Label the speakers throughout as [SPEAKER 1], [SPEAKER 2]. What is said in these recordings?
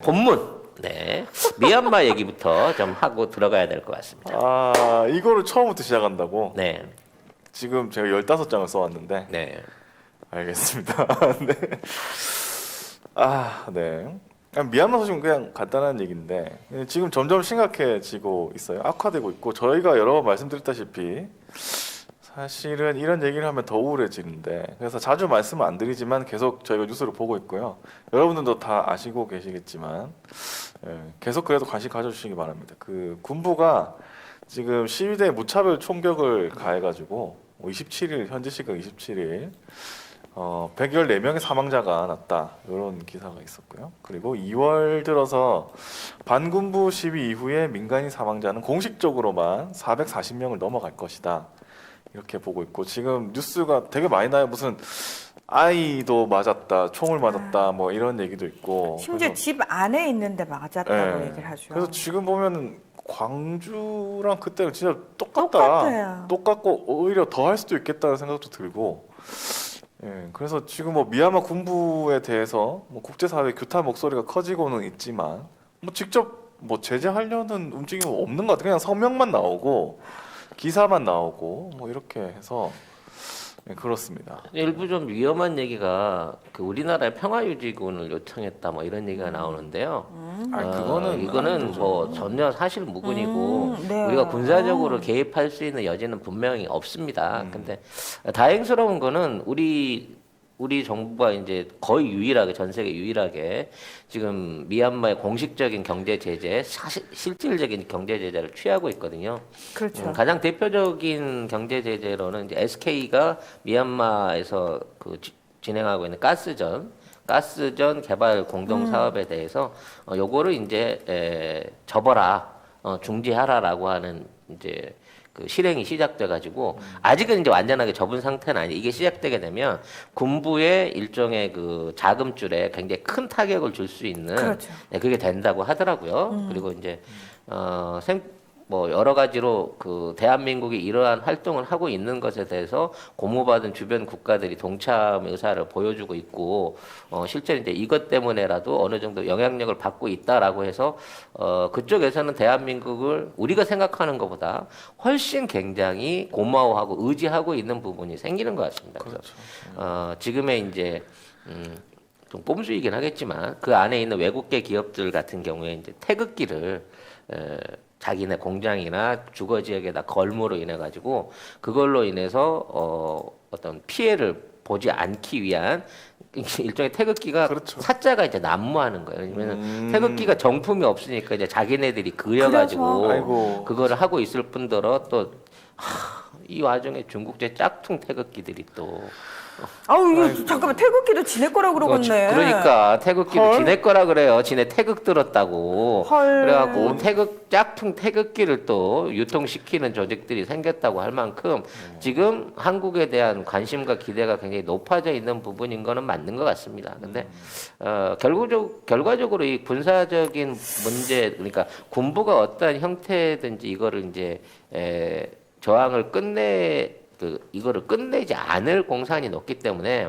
[SPEAKER 1] 본문. 네. 미얀마 얘기부터 좀 하고 들어가야 될 것 같습니다.
[SPEAKER 2] 아, 이거를 처음부터 시작한다고?
[SPEAKER 1] 네.
[SPEAKER 2] 지금 제가 15장을 써왔는데.
[SPEAKER 1] 네.
[SPEAKER 2] 알겠습니다. 네. 아, 네. 미얀마 소식은 그냥 간단한 얘기인데 지금 점점 심각해지고 있어요. 악화되고 있고 저희가 여러 번 말씀드렸다시피 사실은 이런 얘기를 하면 더 우울해지는데 그래서 자주 말씀은 안 드리지만 계속 저희가 뉴스를 보고 있고요. 여러분들도 다 아시고 계시겠지만 계속 그래도 관심 가져주시기 바랍니다. 그 군부가 지금 시위대 무차별 총격을 가해가지고 27일 현지 시각 27일 114명의 사망자가 났다 이런 기사가 있었고요. 그리고 2월 들어서 반군부 시위 이후에 민간인 사망자는 공식적으로만 440명을 넘어갈 것이다 이렇게 보고 있고 지금 뉴스가 되게 많이 나요. 무슨 아이도 맞았다, 총을 맞았다 뭐 이런 얘기도 있고
[SPEAKER 3] 심지어 집 안에 있는데 맞았다고
[SPEAKER 2] 네.
[SPEAKER 3] 얘기를 하죠.
[SPEAKER 2] 그래서 지금 보면 광주랑 그때랑 진짜 똑같다.
[SPEAKER 3] 똑같아요.
[SPEAKER 2] 똑같고 오히려 더 할 수도 있겠다는 생각도 들고 그래서 지금 뭐 미얀마 군부에 대해서 뭐 국제사회 규탄 목소리가 커지고는 있지만 뭐 직접 뭐 제재하려는 움직임은 없는 것 같아요. 그냥 성명만 나오고 기사만 나오고 뭐 이렇게 해서 그렇습니다.
[SPEAKER 1] 일부 좀 위험한 얘기가 그 우리나라의 평화유지군을 요청했다 뭐 이런 얘기가 나오는데요. 이거는 뭐 전혀 사실 무근이고
[SPEAKER 3] 네.
[SPEAKER 1] 우리가 군사적으로 개입할 수 있는 여지는 분명히 없습니다. 근데 다행스러운 거는 우리 정부가 이제 거의 유일하게 전 세계 유일하게 지금 미얀마의 공식적인 경제 제재, 실질적인 경제 제재를 취하고 있거든요.
[SPEAKER 3] 그렇죠.
[SPEAKER 1] 가장 대표적인 경제 제재로는 이제 SK가 미얀마에서 진행하고 있는 가스전 개발 공동 사업에 대해서 요거를 이제 접어라, 중지하라라고 하는 이제 그 실행이 시작돼 가지고 아직은 이제 완전하게 접은 상태는 아니. 이게 시작되게 되면 군부의 일종의 그 자금줄에 굉장히 큰 타격을 줄 수 있는
[SPEAKER 3] 그렇죠.
[SPEAKER 1] 네, 그게 된다고 하더라고요. 그리고 이제 뭐 여러 가지로 그 대한민국이 이러한 활동을 하고 있는 것에 대해서 고무받은 주변 국가들이 동참 의사를 보여주고 있고 실제 이제 이것 때문에라도 어느 정도 영향력을 받고 있다라고 해서 그쪽에서는 대한민국을 우리가 생각하는 것보다 훨씬 굉장히 고마워하고 의지하고 있는 부분이 생기는 것 같습니다. 그래서 지금의 이제 좀 꼼수이긴 하겠지만 그 안에 있는 외국계 기업들 같은 경우에 이제 태극기를 자기네 공장이나 주거 지역에다 걸므로 인해 가지고 그걸로 인해서 어떤 피해를 보지 않기 위한 일종의 태극기가
[SPEAKER 2] 그렇죠.
[SPEAKER 1] 사자가 이제 난무하는 거예요. 왜냐면 태극기가 정품이 없으니까 이제 자기네들이 그려가지고
[SPEAKER 2] 아이고.
[SPEAKER 1] 그거를 하고 있을 뿐더러 또 이 와중에 중국제 짝퉁 태극기들이 또
[SPEAKER 3] 아우 이거 잠깐만 태극기도 지네 거라고 그러겠네.
[SPEAKER 1] 그러니까 태극기도
[SPEAKER 3] 헐.
[SPEAKER 1] 지네 거라 그래요. 지네 태극 들었다고.
[SPEAKER 3] 헐.
[SPEAKER 1] 그래갖고 짝퉁 태극기를 또 유통시키는 조직들이 생겼다고 할 만큼 지금 한국에 대한 관심과 기대가 굉장히 높아져 있는 부분인 거는 맞는 것 같습니다. 근데 결과적으로 이 군사적인 문제, 그러니까 군부가 어떠한 형태든지 이거를 이제 저항을 이거를 끝내지 않을 공산이 높기 때문에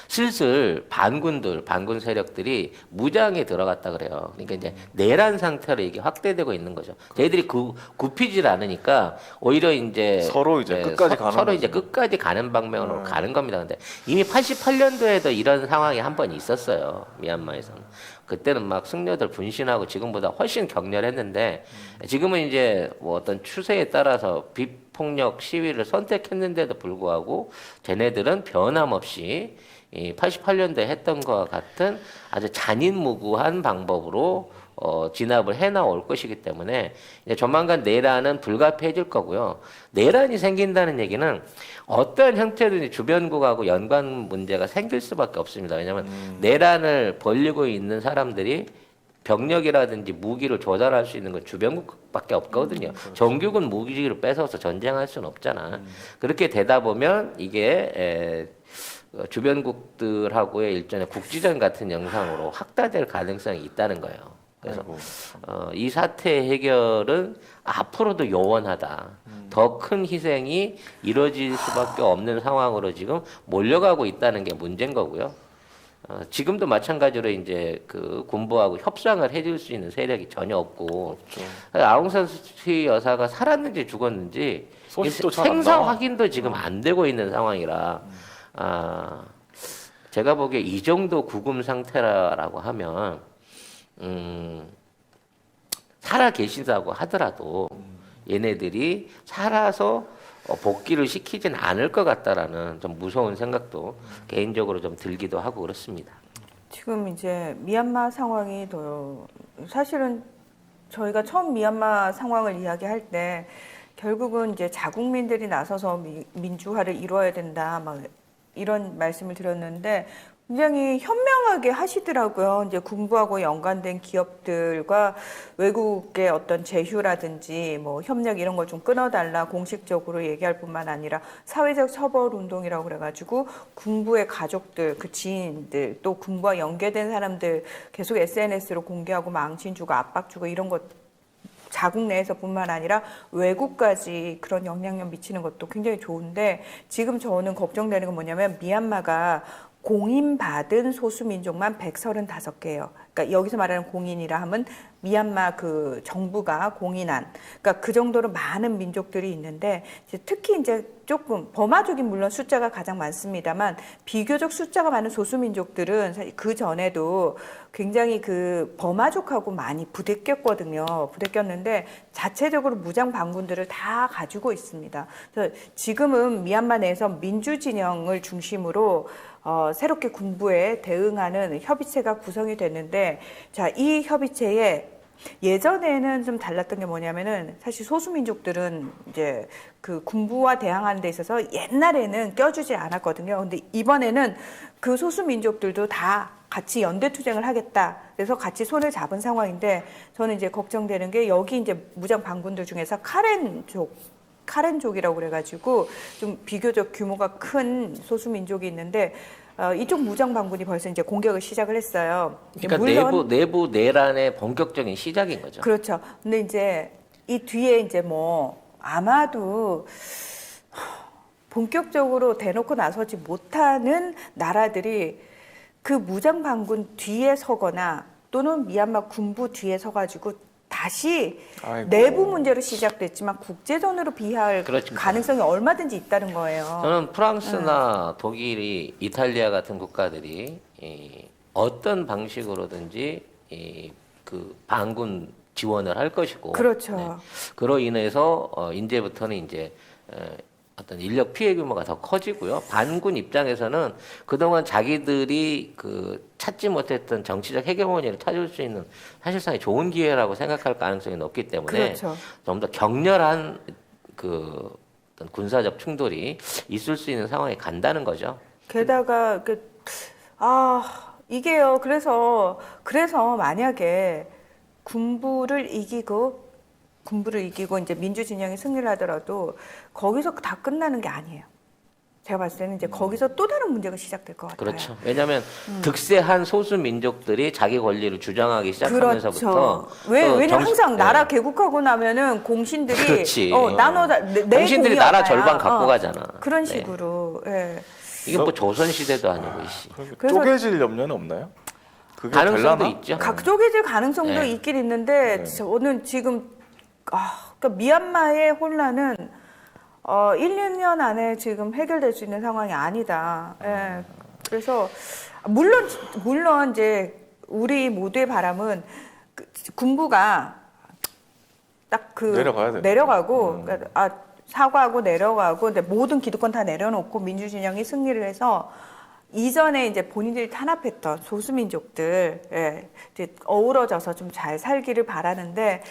[SPEAKER 1] 슬슬 반군 세력들이 무장에 들어갔다 그래요. 그러니까 이제 내란 상태로 이게 확대되고 있는 거죠. 저희들이 굽히질 않으니까 오히려 이제
[SPEAKER 2] 서로 이제 끝까지 가는
[SPEAKER 1] 서로
[SPEAKER 2] 거죠.
[SPEAKER 1] 이제 끝까지 가는 방면으로 가는 겁니다. 근데 이미 88년도에도 이런 상황이 한 번 있었어요. 미얀마에서는. 그때는 막 승려들 분신하고 지금보다 훨씬 격렬했는데 지금은 이제 뭐 어떤 추세에 따라서 비폭력 시위를 선택했는데도 불구하고 쟤네들은 변함없이 이 88년도에 했던 것과 같은 아주 잔인무구한 방법으로 진압을 해나올 것이기 때문에 이제 조만간 내란은 불가피해질 거고요. 내란이 생긴다는 얘기는 어떤 형태든지 주변국하고 연관 문제가 생길 수밖에 없습니다. 왜냐하면 내란을 벌이고 있는 사람들이 병력이라든지 무기를 조달할 수 있는 건 주변국밖에 없거든요.
[SPEAKER 2] 그렇죠.
[SPEAKER 1] 정규군 무기를 뺏어서 전쟁할 수는 없잖아. 그렇게 되다 보면 이게 주변국들하고의 일종의 국지전 같은 영상으로 확대될 가능성이 있다는 거예요. 그래서 이 사태 해결은 앞으로도 요원하다. 더 큰 희생이 이루어질 수밖에 없는 상황으로 지금 몰려가고 있다는 게 문제인 거고요. 지금도 마찬가지로 이제 그 군부하고 협상을 해줄 수 있는 세력이 전혀 없고 아웅산 수치 여사가 살았는지 죽었는지
[SPEAKER 2] 소식도 잘안
[SPEAKER 1] 생사
[SPEAKER 2] 나와.
[SPEAKER 1] 확인도 지금 안 되고 있는 상황이라 제가 보기에 이 정도 구금 상태라고 하면 살아 계신다고 하더라도 얘네들이 살아서 복귀를 시키진 않을 것 같다라는 좀 무서운 생각도 개인적으로 좀 들기도 하고 그렇습니다.
[SPEAKER 3] 지금 이제 미얀마 상황이 더 사실은 저희가 처음 미얀마 상황을 이야기할 때 결국은 이제 자국민들이 나서서 민주화를 이루어야 된다 막 이런 말씀을 드렸는데 굉장히 현명하게 하시더라고요. 이제 군부하고 연관된 기업들과 외국의 어떤 제휴라든지 뭐 협력 이런 걸 좀 끊어달라 공식적으로 얘기할 뿐만 아니라 사회적 처벌 운동이라고 그래가지고 군부의 가족들, 그 지인들 또 군부와 연계된 사람들 계속 SNS로 공개하고 망신 주고 압박 주고 이런 것 자국 내에서뿐만 아니라 외국까지 그런 영향력 미치는 것도 굉장히 좋은데 지금 저는 걱정되는 건 뭐냐면 미얀마가 공인받은 소수민족만 135개예요. 그러니까 여기서 말하는 공인이라 하면 미얀마 그 정부가 공인한, 그러니까 그 정도로 많은 민족들이 있는데 이제 특히 이제 조금 버마족이 물론 숫자가 가장 많습니다만 비교적 숫자가 많은 소수민족들은 사실 그 전에도 굉장히 그 버마족하고 많이 부대꼈거든요. 부대꼈는데 자체적으로 무장 반군들을 다 가지고 있습니다. 그래서 지금은 미얀마 내에서 민주 진영을 중심으로 새롭게 군부에 대응하는 협의체가 구성이 됐는데, 자, 이 협의체에 예전에는 좀 달랐던 게 뭐냐면은 사실 소수민족들은 이제 그 군부와 대항하는 데 있어서 옛날에는 껴주지 않았거든요. 근데 이번에는 그 소수민족들도 다 같이 연대투쟁을 하겠다. 그래서 같이 손을 잡은 상황인데 저는 이제 걱정되는 게 여기 이제 무장 반군들 중에서 카렌족이라고 그래가지고 좀 비교적 규모가 큰 소수민족이 있는데 이쪽 무장 반군이 벌써 이제 공격을 시작을 했어요.
[SPEAKER 1] 그러니까
[SPEAKER 3] 물론
[SPEAKER 1] 내부 내란의 본격적인 시작인 거죠.
[SPEAKER 3] 그렇죠. 근데 이제 이 뒤에 이제 뭐 아마도 본격적으로 대놓고 나서지 못하는 나라들이 그 무장 반군 뒤에 서거나 또는 미얀마 군부 뒤에 서가지고 다시
[SPEAKER 2] 아이고.
[SPEAKER 3] 내부 문제로 시작됐지만 국제전으로 비할
[SPEAKER 1] 그렇죠.
[SPEAKER 3] 가능성이 얼마든지 있다는 거예요.
[SPEAKER 1] 저는 프랑스나 독일이 이탈리아 같은 국가들이 어떤 방식으로든지 그 반군 지원을 할 것이고,
[SPEAKER 3] 그렇죠.
[SPEAKER 1] 그로 인해서 이제부터는 이제 어떤 인력 피해 규모가 더 커지고요. 반군 입장에서는 그동안 자기들이 그 찾지 못했던 정치적 헤게모니를 찾을 수 있는 사실상의 좋은 기회라고 생각할 가능성이 높기 때문에
[SPEAKER 3] 그렇죠.
[SPEAKER 1] 좀 더 격렬한 그 어떤 군사적 충돌이 있을 수 있는 상황에 간다는 거죠.
[SPEAKER 3] 게다가 이게요. 그래서 만약에 군부를 이기고 이제 민주 진영이 승리를 하더라도 거기서 다 끝나는 게 아니에요. 제가 봤을 때는 이제 거기서 또 다른 문제가 시작될 것 같아요.
[SPEAKER 1] 그렇죠. 왜냐하면 득세한 소수 민족들이 자기 권리를 주장하기 시작하면서부터
[SPEAKER 3] 그렇죠. 왜냐면 항상 나라 개국하고 나면은 공신들이
[SPEAKER 1] 그렇지.
[SPEAKER 3] 내
[SPEAKER 1] 공신들이
[SPEAKER 3] 공이야,
[SPEAKER 1] 나라
[SPEAKER 3] 나야.
[SPEAKER 1] 절반 갖고 가잖아.
[SPEAKER 3] 그런
[SPEAKER 1] 네.
[SPEAKER 3] 식으로. 예.
[SPEAKER 1] 이게 뭐 조선 시대도 아니고 이씨.
[SPEAKER 3] 그래서-
[SPEAKER 2] 쪼개질 염려는 없나요? 그게
[SPEAKER 1] 가능성도
[SPEAKER 2] 될라나?
[SPEAKER 1] 있죠.
[SPEAKER 3] 각족해질 가능성도
[SPEAKER 1] 네.
[SPEAKER 3] 있긴 있는데
[SPEAKER 2] 네.
[SPEAKER 3] 저는 지금 그러니까 미얀마의 혼란은 1, 2년 안에 지금 해결될 수 있는 상황이 아니다. 예. 그래서 물론 이제 우리 모두의 바람은 군부가 딱
[SPEAKER 2] 내려가야 돼.
[SPEAKER 3] 내려가고 그러니까 사과하고 내려가고 근데 모든 기득권 다 내려놓고 민주진영이 승리를 해서 이전에 이제 본인들이 탄압했던 소수민족들 이제 어우러져서 좀 잘 살기를 바라는데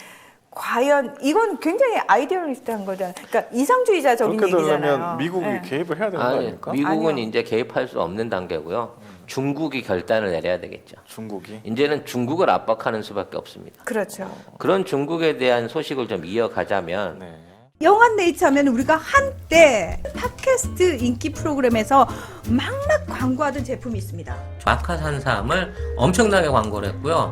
[SPEAKER 3] 과연 이건 굉장히 아이디얼리스트한 거잖아요. 그러니까 이상주의자적인
[SPEAKER 2] 그렇게
[SPEAKER 3] 얘기잖아요.
[SPEAKER 2] 되려면 미국이
[SPEAKER 3] 예.
[SPEAKER 2] 개입을 해야 되는 거
[SPEAKER 1] 아니,
[SPEAKER 2] 아닙니까?
[SPEAKER 1] 미국은
[SPEAKER 3] 아니요.
[SPEAKER 1] 이제 개입할 수 없는 단계고요. 중국이 결단을 내려야 되겠죠.
[SPEAKER 2] 중국이.
[SPEAKER 1] 이제는 중국을 압박하는 수밖에 없습니다.
[SPEAKER 3] 그렇죠.
[SPEAKER 1] 그런 중국에 대한 소식을 좀 이어가자면
[SPEAKER 2] 네.
[SPEAKER 4] 영한네이처 하면 우리가 한때 팟캐스트 인기 프로그램에서 막막 광고하던 제품이 있습니다.
[SPEAKER 1] 마카산삼을 엄청나게 광고를 했고요.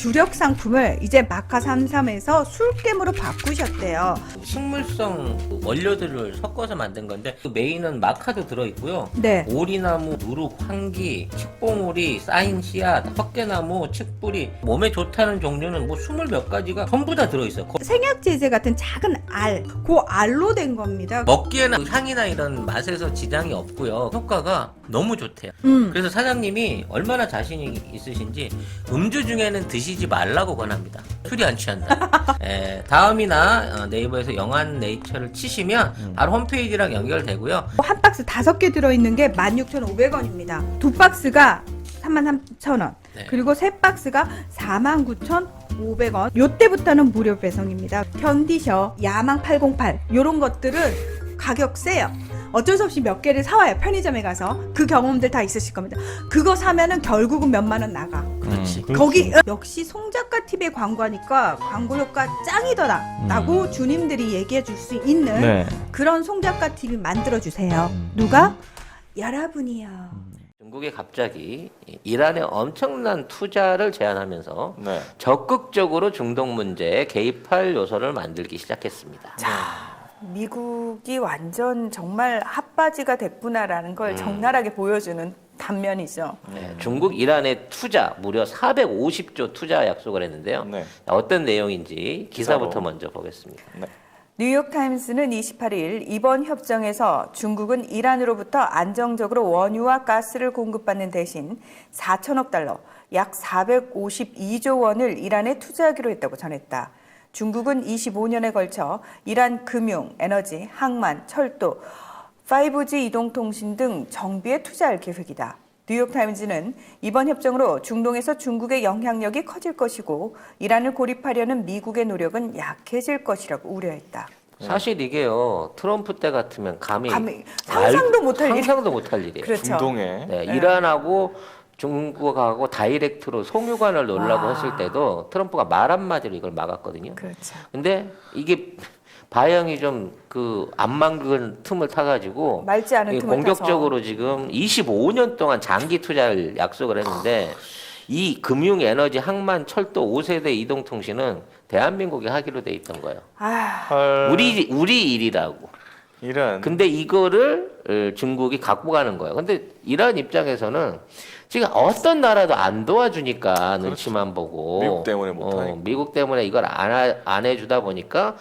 [SPEAKER 4] 주력 상품을 이제 마카 33에서 술겜으로 바꾸셨대요.
[SPEAKER 1] 식물성 원료들을 섞어서 만든 건데 그 메인은 마카도 들어있고요.
[SPEAKER 4] 네.
[SPEAKER 1] 오리나무, 누룩, 황기, 칡봉오리, 쌓인 씨앗, 헛개나무, 칡뿌리 몸에 좋다는 종류는 뭐 20몇 가지가 전부 다 들어있어요.
[SPEAKER 4] 생약 제제 같은 작은 알, 그 알로 된 겁니다.
[SPEAKER 1] 먹기에는 향이나 이런 맛에서 지장이 없고요. 효과가 너무 좋대요. 그래서 사장님이 얼마나 자신이 있으신지 음주 중에는 드시지 말라고 권합니다. 술이 안 취한다. 다음이나 네이버에서 영한 네이처를 치시면 바로 홈페이지랑 연결되고요.
[SPEAKER 4] 한 박스 5개 들어있는 게 16,500원입니다. 두 박스가 33,000원.
[SPEAKER 1] 네.
[SPEAKER 4] 그리고 세 박스가 49,500원. 요때부터는 무료 배송입니다. 견디셔, 야망 808 요런 것들은 가격 세요. 어쩔 수 없이 몇 개를 사와요. 편의점에 가서. 그 경험들 다 있으실 겁니다. 그거 사면은 결국은 몇만 원 나가.
[SPEAKER 1] 그렇지.
[SPEAKER 4] 거기 역시 송작가 TV의 광고하니까 광고 효과 짱이더라 라고 주님들이 얘기해 줄 수 있는
[SPEAKER 2] 네.
[SPEAKER 4] 그런 송작가 TV 만들어 주세요. 누가? 여러분이요.
[SPEAKER 1] 중국이 갑자기 이란에 엄청난 투자를 제안하면서
[SPEAKER 2] 네.
[SPEAKER 1] 적극적으로 중동 문제에 개입할 요소를 만들기 시작했습니다.
[SPEAKER 3] 미국이 완전 정말 핫바지가 됐구나라는 걸 적나라하게 보여주는 단면이죠.
[SPEAKER 1] 중국 이란에 투자 무려 450조 투자 약속을 했는데요.
[SPEAKER 2] 네.
[SPEAKER 1] 어떤 내용인지 기사부터
[SPEAKER 2] 기사로.
[SPEAKER 1] 먼저 보겠습니다.
[SPEAKER 2] 네.
[SPEAKER 3] 뉴욕타임스는 28일 이번 협정에서 중국은 이란으로부터 안정적으로 원유와 가스를 공급받는 대신 4천억 달러, 약 452조 원을 이란에 투자하기로 했다고 전했다. 중국은 25년에 걸쳐 이란 금융, 에너지, 항만, 철도, 5G 이동통신 등 정비에 투자할 계획이다. 뉴욕타임즈는 이번 협정으로 중동에서 중국의 영향력이 커질 것이고 이란을 고립하려는 미국의 노력은 약해질 것이라고 우려했다.
[SPEAKER 1] 사실 이게요 트럼프 때 같으면 감히
[SPEAKER 3] 상상도 못할 일.
[SPEAKER 1] 상상도 못할 일이에요.
[SPEAKER 3] 그렇죠.
[SPEAKER 2] 중동에
[SPEAKER 1] 네, 이란하고 중국하고 다이렉트로 송유관을 놓으려고
[SPEAKER 3] 와.
[SPEAKER 1] 했을 때도 트럼프가 말 한마디로 이걸 막았거든요.
[SPEAKER 3] 그렇죠.
[SPEAKER 1] 근데 이게 바이응이 좀 그 안 막은 틈을 타가지고
[SPEAKER 3] 맑지 않은 틈을
[SPEAKER 1] 공격적으로 지금 25년 동안 장기 투자를 약속을 했는데 이 금융, 에너지, 항만, 철도 5세대 이동통신은 대한민국이 하기로 돼 있던 거예요. 우리 일이라고.
[SPEAKER 2] 이란
[SPEAKER 1] 근데 이거를 중국이 갖고 가는 거예요. 근데 이란 입장에서는 지금 어떤 나라도 안 도와주니까 눈치만 보고
[SPEAKER 2] 미국 때문에 못하니까.
[SPEAKER 1] 미국 때문에 이걸 안 해주다 보니까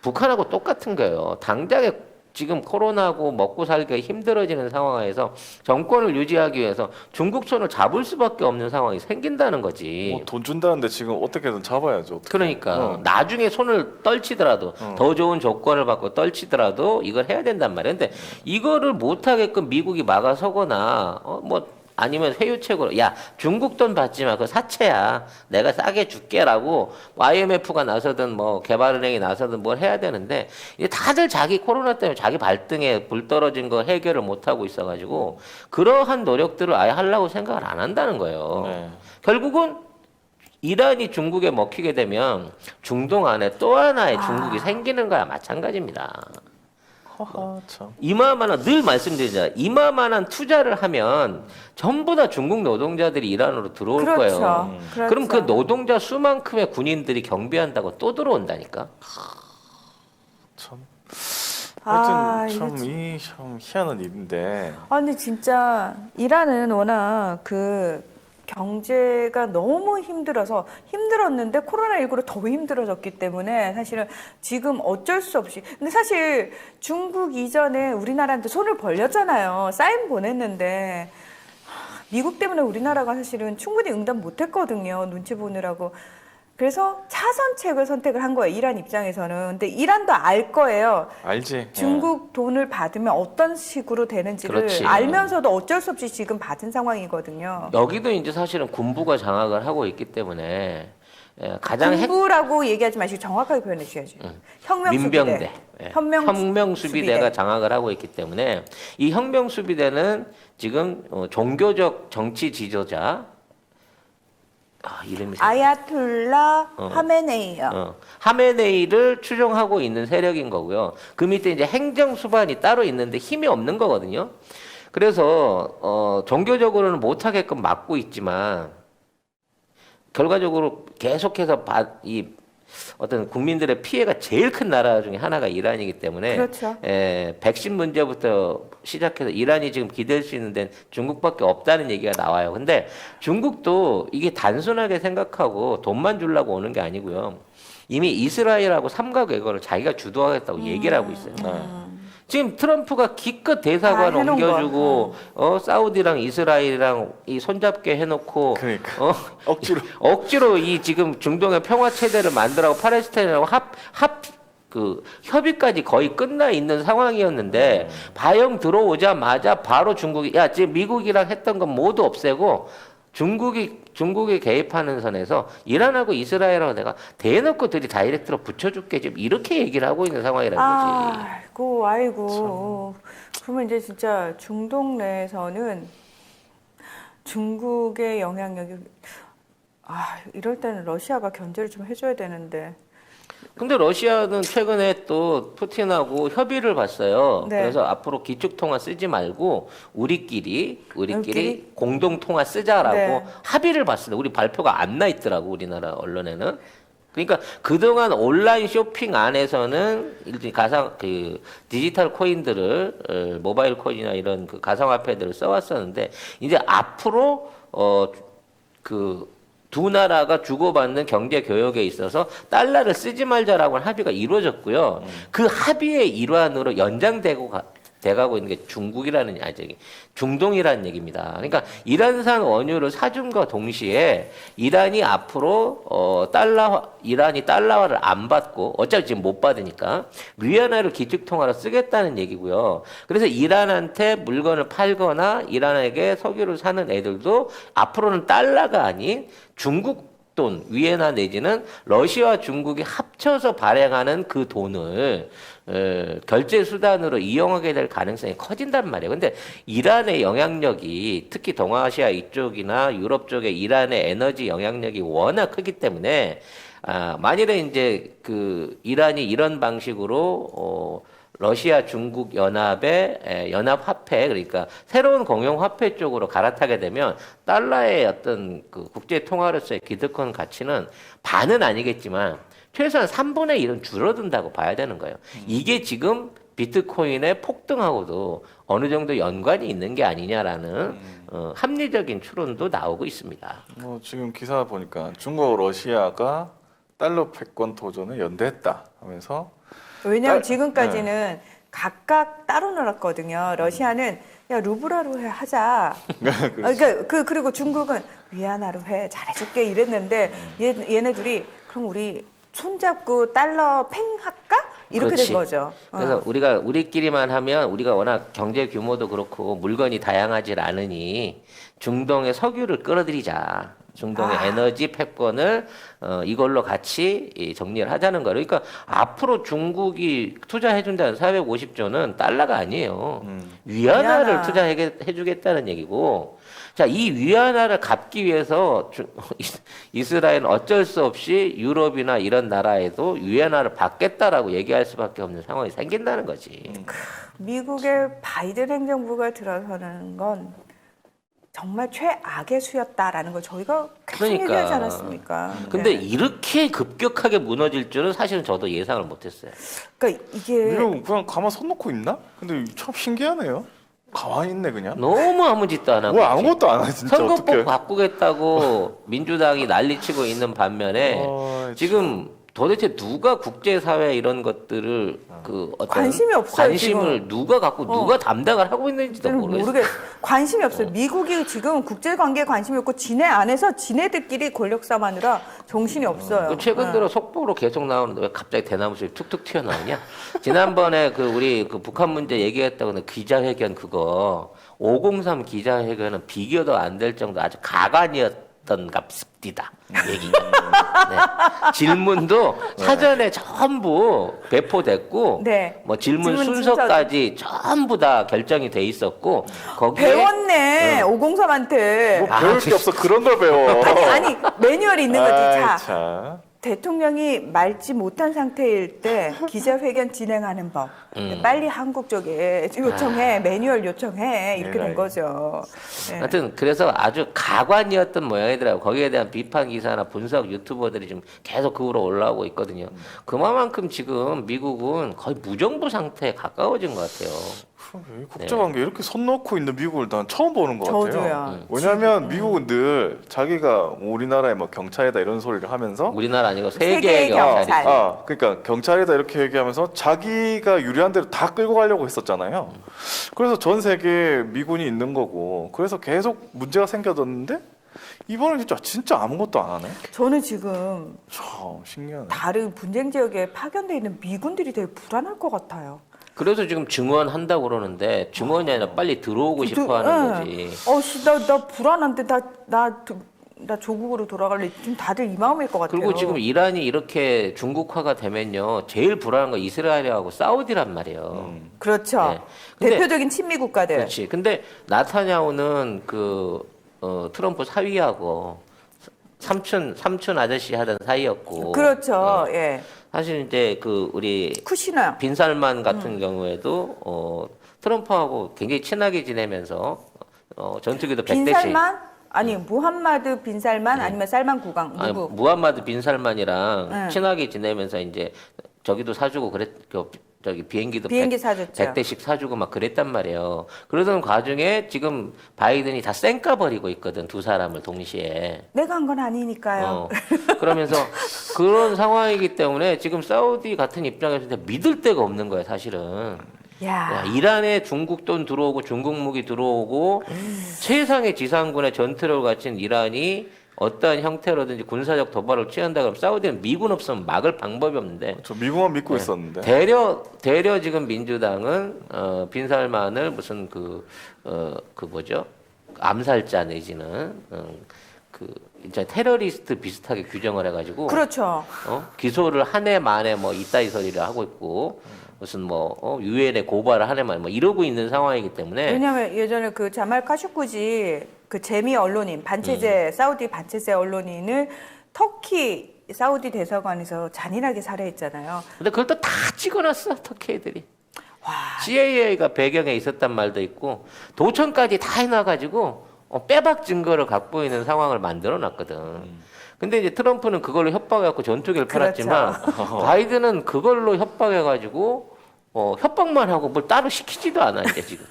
[SPEAKER 1] 북한하고 똑같은 거예요. 당장에 지금 코로나고 먹고 살기가 힘들어지는 상황에서 정권을 유지하기 위해서 중국 손을 잡을 수밖에 없는 상황이 생긴다는 거지.
[SPEAKER 2] 뭐 돈 준다는데 지금 어떻게든 잡아야죠.
[SPEAKER 1] 그러니까 나중에 손을 떨치더라도 더 좋은 조건을 받고 떨치더라도 이걸 해야 된단 말이에요. 근데 이거를 못하게끔 미국이 막아서거나 뭐 아니면 회유책으로 야 중국 돈 받지 마 그거 사채야 내가 싸게 줄게라고 뭐 IMF가 나서든 뭐 개발은행이 나서든 뭘 해야 되는데 이제 다들 자기 코로나 때문에 자기 발등에 불 떨어진 거 해결을 못 하고 있어가지고 그러한 노력들을 아예 하려고 생각을 안 한다는 거예요.
[SPEAKER 2] 네.
[SPEAKER 1] 결국은 이란이 중국에 먹히게 되면 중동 안에 또 하나의 중국이 생기는 거야 마찬가지입니다.
[SPEAKER 2] 허허 참.
[SPEAKER 1] 이마만한 늘 말씀드리잖아요. 이마만한 투자를 하면 전부 다 중국 노동자들이 이란으로 들어올
[SPEAKER 3] 그렇죠.
[SPEAKER 1] 거예요.
[SPEAKER 3] 그렇죠.
[SPEAKER 1] 그럼 그 노동자 수만큼의 군인들이 경비한다고 또 들어온다니까.
[SPEAKER 2] 참.
[SPEAKER 3] 아,
[SPEAKER 2] 하여튼 참 희한한 일인데.
[SPEAKER 3] 근데 진짜 이란은 워낙 그 경제가 너무 힘들었는데 코로나19로 더 힘들어졌기 때문에 사실은 지금 어쩔 수 없이 근데 사실 중국 이전에 우리나라한테 손을 벌렸잖아요. 사인 보냈는데 미국 때문에 우리나라가 사실은 충분히 응답 못했거든요. 눈치 보느라고. 그래서 차선책을 선택을 한 거예요. 이란 입장에서는. 근데 이란도 알 거예요.
[SPEAKER 2] 알지.
[SPEAKER 3] 중국 돈을 받으면 어떤 식으로 되는지를
[SPEAKER 1] 그렇지.
[SPEAKER 3] 알면서도 어쩔 수 없이 지금 받은 상황이거든요.
[SPEAKER 1] 여기도 이제 사실은 군부가 장악을 하고 있기 때문에 가장
[SPEAKER 3] 군부라고 얘기하지 마시고 정확하게 표현해 주셔야죠. 혁명수비대.
[SPEAKER 1] 민병대,
[SPEAKER 3] 혁명수비대.
[SPEAKER 1] 혁명수비대가 장악을 하고 있기 때문에 이 혁명수비대는 지금 종교적 정치 지도자 이름이
[SPEAKER 3] 아야톨라 하메네이요.
[SPEAKER 1] 하메네이를 추종하고 있는 세력인 거고요. 그 밑에 이제 행정 수반이 따로 있는데 힘이 없는 거거든요. 그래서 종교적으로는 못하게끔 막고 있지만 결과적으로 계속해서 이 어떤 국민들의 피해가 제일 큰 나라 중에 하나가 이란이기 때문에
[SPEAKER 3] 그렇죠.
[SPEAKER 1] 백신 문제부터 시작해서 이란이 지금 기댈 수 있는 데는 중국밖에 없다는 얘기가 나와요. 근데 중국도 이게 단순하게 생각하고 돈만 주려고 오는 게 아니고요. 이미 이스라엘하고 삼각외교를 자기가 주도하겠다고 얘기를 하고 있어요. 지금 트럼프가 기껏 대사관
[SPEAKER 3] 다 해놓은
[SPEAKER 1] 옮겨주고 사우디랑 이스라엘이랑 이 손잡게 해놓고
[SPEAKER 2] 그러니까 억지로
[SPEAKER 1] 억지로 이 지금 중동의 평화 체제를 만들라고 팔레스타인하고 그 협의까지 거의 끝나 있는 상황이었는데 바영 들어오자마자 바로 중국이 야 지금 미국이랑 했던 건 모두 없애고 중국이 개입하는 선에서 이란하고 이스라엘하고 내가 대놓고 들이 다이렉트로 붙여줄게 지금 이렇게 얘기를 하고 있는 상황이라는 거지.
[SPEAKER 3] 아이고. 그러면 이제 진짜 중동 내에서는 중국의 영향력이 이럴 때는 러시아가 견제를 좀 해줘야 되는데.
[SPEAKER 1] 근데 러시아는 최근에 또 푸틴하고 협의를 봤어요.
[SPEAKER 3] 네.
[SPEAKER 1] 그래서 앞으로 기축통화 쓰지 말고 우리끼리 공동통화 쓰자라고
[SPEAKER 3] 네.
[SPEAKER 1] 합의를 봤습니다. 우리 발표가 안 나 있더라고 우리나라 언론에는. 그러니까 그동안 온라인 쇼핑 안에서는 일종의 디지털 코인들을 모바일 코인이나 이런 그 가상화폐들을 써왔었는데 이제 앞으로 두 나라가 주고받는 경제 교역에 있어서 달러를 쓰지 말자라고 하는 합의가 이루어졌고요. 그 합의의 일환으로 돼가고 있는 게 중국이라는 중동이라는 얘기입니다. 그러니까 이란산 원유를 사준과 동시에 이란이 앞으로 이란이 달러화를 안 받고 어차피 지금 못 받으니까 위안화를 기축통화로 쓰겠다는 얘기고요. 그래서 이란한테 물건을 팔거나 이란에게 석유를 사는 애들도 앞으로는 달러가 아닌 중국 돈, 위안화 내지는 러시아와 중국이 합쳐서 발행하는 그 돈을 결제 수단으로 이용하게 될 가능성이 커진단 말이에요. 근데 이란의 영향력이 특히 동아시아 이쪽이나 유럽 쪽에 이란의 에너지 영향력이 워낙 크기 때문에 만일에 이제 이란이 이런 방식으로 러시아 중국 연합의 연합 화폐 그러니까 새로운 공용 화폐 쪽으로 갈아타게 되면 달러의 어떤 국제 통화로서의 기득권 가치는 반은 아니겠지만 최소한 3분의 1은 줄어든다고 봐야 되는 거예요. 이게 지금 비트코인의 폭등하고도 어느 정도 연관이 있는 게 아니냐라는 합리적인 추론도 나오고 있습니다.
[SPEAKER 2] 지금 기사 보니까 중국 러시아가 달러 패권 도전에 연대했다 하면서
[SPEAKER 3] 왜냐하면 지금까지는 각각 따로 놀았거든요. 러시아는 야 루블화로 하자. 그리고 중국은 위안화로 해 잘해줄게 이랬는데 얘네들이 그럼 우리 손잡고 달러 팽 할까? 이렇게
[SPEAKER 1] 그렇지.
[SPEAKER 3] 된 거죠.
[SPEAKER 1] 그래서 우리끼리만 하면 우리가 워낙 경제 규모도 그렇고 물건이 다양하지 않으니 중동의 석유를 끌어들이자. 중동의 에너지 패권을 이걸로 같이 정리를 하자는 거예요. 그러니까 앞으로 중국이 투자해준다는 450조는 달러가 아니에요. 위안화를
[SPEAKER 3] 위안화.
[SPEAKER 1] 투자해주겠다는 얘기고 자, 이 위안화를 갚기 위해서 이스라엘은 어쩔 수 없이 유럽이나 이런 나라에도 위안화를 받겠다라고 얘기할 수밖에 없는 상황이 생긴다는 거지.
[SPEAKER 3] 미국의 바이든 행정부가 들어서는 건 정말 최악의 수였다라는 걸 저희가 계속 얘기하지 않았습니까?
[SPEAKER 1] 근데
[SPEAKER 3] 네.
[SPEAKER 1] 이렇게 급격하게 무너질 줄은 사실은 저도 예상을 못했어요.
[SPEAKER 3] 그러니까 이게
[SPEAKER 2] 미국 그냥 가만 손 놓고 있나? 근데 참 신기하네요. 가만히 있네 그냥.
[SPEAKER 1] 너무 아무 짓도 안 하고
[SPEAKER 2] 뭐
[SPEAKER 1] 있지.
[SPEAKER 2] 아무것도 안 해 진짜.
[SPEAKER 1] 선거법
[SPEAKER 2] 어떡해.
[SPEAKER 1] 바꾸겠다고 민주당이 난리치고 있는 반면에 지금 도대체 누가 국제사회 이런 것들을 어떤
[SPEAKER 3] 관심이 없어요,
[SPEAKER 1] 관심을
[SPEAKER 3] 지금.
[SPEAKER 1] 누가 갖고 누가 담당을 하고 있는지도
[SPEAKER 3] 저는
[SPEAKER 1] 모르겠어요.
[SPEAKER 3] 관심이 없어요. 미국이 지금 국제관계에 관심이 없고 지네 안에서 지네들끼리 권력 싸움하느라 정신이 없어요.
[SPEAKER 1] 최근 들어 속보로 계속 나오는데 왜 갑자기 대나무 숲이 툭툭 튀어나오냐? 지난번에 우리 북한 문제 얘기했다고 기자회견 그거 503 기자회견은 비교도 안 될 정도 아주 가관이었던 갑습니다. 얘기가. 네. 질문도 사전에 전부 배포됐고
[SPEAKER 3] 네.
[SPEAKER 1] 뭐 질문
[SPEAKER 3] 질문
[SPEAKER 1] 순서까지 전부 다 결정이 돼 있었고 거기에
[SPEAKER 3] 배웠네 503한테.
[SPEAKER 2] 뭐 배울 게 없어 그런 걸 배워.
[SPEAKER 3] 아니 매뉴얼이 있는 거지. 자
[SPEAKER 2] 참.
[SPEAKER 3] 대통령이 맑지 못한 상태일 때 기자회견 진행하는 법 빨리 한국 쪽에 요청해 매뉴얼 요청해 이렇게 된 거죠. 네.
[SPEAKER 1] 하여튼 그래서 아주 가관이었던 모양이더라고요. 거기에 대한 비판 기사나 분석 유튜버들이 지금 계속 그 후로 올라오고 있거든요. 그만큼 지금 미국은 거의 무정부 상태에 가까워진 것 같아요.
[SPEAKER 2] 국제관계 이렇게 손 놓고 있는 미국을 난 처음 보는 것 같아요.
[SPEAKER 3] 저도요.
[SPEAKER 2] 왜냐하면 미국은 늘 자기가 우리나라의 뭐 경찰이다 이런 소리를 하면서
[SPEAKER 1] 우리나라 아니고
[SPEAKER 3] 세계의
[SPEAKER 1] 세계의
[SPEAKER 3] 경찰.
[SPEAKER 1] 경찰이죠.
[SPEAKER 2] 그러니까 경찰이다 이렇게 얘기하면서 자기가 유리한 대로 다 끌고 가려고 했었잖아요. 그래서 전 세계에 미군이 있는 거고 그래서 계속 문제가 생겨졌는데 이번엔 진짜 아무것도 안 하네.
[SPEAKER 3] 저는 지금
[SPEAKER 2] 참 신기하네.
[SPEAKER 3] 다른 분쟁 지역에 파견돼 있는 미군들이 되게 불안할 것 같아요.
[SPEAKER 1] 그래서 지금 증언한다고 그러는데 증언이 아니라 빨리 들어오고 싶어 하는 거지.
[SPEAKER 3] 나 불안한데 나 조국으로 돌아갈래. 지금 다들 이 마음일 것 같아요.
[SPEAKER 1] 그리고 지금 이란이 이렇게 중국화가 되면요. 제일 불안한 건 이스라엘하고 사우디란 말이에요.
[SPEAKER 3] 그렇죠.
[SPEAKER 1] 네. 근데-
[SPEAKER 3] 대표적인 친미 국가들.
[SPEAKER 1] 그렇지. 근데 나타냐후는 트럼프 사위하고 삼촌 아저씨 하던 사이였고.
[SPEAKER 3] 그렇죠. 예.
[SPEAKER 1] 사실 이제 우리
[SPEAKER 3] 쿠시너.
[SPEAKER 1] 빈살만 같은 경우에도 트럼프하고 굉장히 친하게 지내면서 전투기도 100대씩
[SPEAKER 3] 빈살만? 아니 무함마드 빈살만 아니면 살만 국왕
[SPEAKER 1] 아니,
[SPEAKER 3] 누구?
[SPEAKER 1] 무함마드 빈살만이랑
[SPEAKER 3] 네.
[SPEAKER 1] 친하게 지내면서 이제 저기도 사주고 저기 비행기도
[SPEAKER 3] 비행기
[SPEAKER 1] 100,
[SPEAKER 3] 사줬죠.
[SPEAKER 1] 100대씩 사주고 막 그랬단 말이에요. 그러던 과정에 지금 바이든이 다 쌩까버리고 있거든, 두 사람을 동시에.
[SPEAKER 3] 내가 한 건 아니니까요.
[SPEAKER 1] 그러면서 그런 상황이기 때문에 지금 사우디 같은 입장에서 믿을 데가 없는 거야, 사실은. 야, 이란에 중국 돈 들어오고 중국 무기 들어오고 최상의 지상군의 전투력을 갖춘 이란이 어떠한 형태로든지 군사적 도발을 취한다 그러면 사우디는 미군 없으면 막을 방법이 없는데
[SPEAKER 2] 저 미국만 믿고 있었는데.
[SPEAKER 1] 대려 지금 민주당은 빈살만을 무슨 뭐죠? 암살자 내지는 이제 테러리스트 비슷하게 규정을 해가지고
[SPEAKER 3] 그렇죠.
[SPEAKER 1] 기소를 한 해 만에 뭐 이따위 소리를 하고 있고 무슨 유엔에 고발을 한 해 만에 뭐 이러고 있는 상황이기 때문에
[SPEAKER 3] 왜냐하면 예전에 그 자말 카슈쿠지 그 재미 언론인 반체제 사우디 반체제 언론인을 터키 사우디 대사관에서 잔인하게 살해했잖아요.
[SPEAKER 1] 근데 그걸 또 다 찍어놨어 터키 애들이.
[SPEAKER 3] 와.
[SPEAKER 1] CIA가 배경에 있었단 말도 있고 도청까지 다 해놔가지고 빼박 증거를 갖고 있는 상황을 만들어놨거든. 근데 이제 트럼프는 그걸로 협박해갖고 전투기를 팔았지만 바이든은 그걸로 협박해가지고 협박만 하고 뭘 따로 시키지도 않아 이제 지금.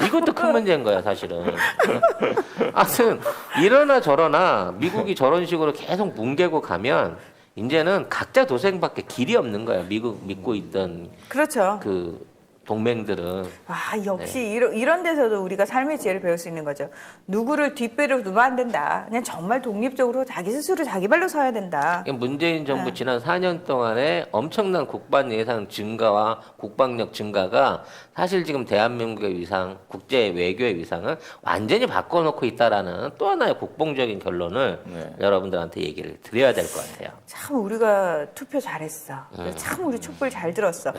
[SPEAKER 1] 이것도 큰 문제인 거야 사실은. 하여튼 이러나 저러나 미국이 저런 식으로 계속 뭉개고 가면 이제는 각자 도생밖에 길이 없는 거야. 미국 믿고 있던
[SPEAKER 3] 그렇죠.
[SPEAKER 1] 동맹들은.
[SPEAKER 3] 역시 이런 데서도 우리가 삶의 지혜를 배울 수 있는 거죠. 누구를 뒷배로 두면 안 된다. 그냥 정말 독립적으로 자기 스스로 자기 발로 서야 된다.
[SPEAKER 1] 문재인 정부 지난 4년 동안에 엄청난 국방 예산 증가와 국방력 증가가 사실 지금 대한민국의 위상, 국제 외교의 위상을 완전히 바꿔놓고 있다라는 또 하나의 국뽕적인 결론을 여러분들한테 얘기를 드려야 될 것 같아요.
[SPEAKER 3] 참 우리가 투표 잘했어. 참 우리 촛불 잘 들었어.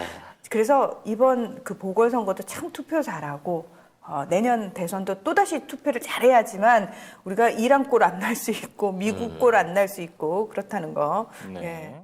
[SPEAKER 3] 그래서 이번 그 보궐선거도 참 투표 잘하고 내년 대선도 또다시 투표를 잘해야지만 우리가 이란 꼴 안 날 수 있고 미국 꼴 안 날 수 있고 그렇다는 거.
[SPEAKER 2] 네.
[SPEAKER 3] 예.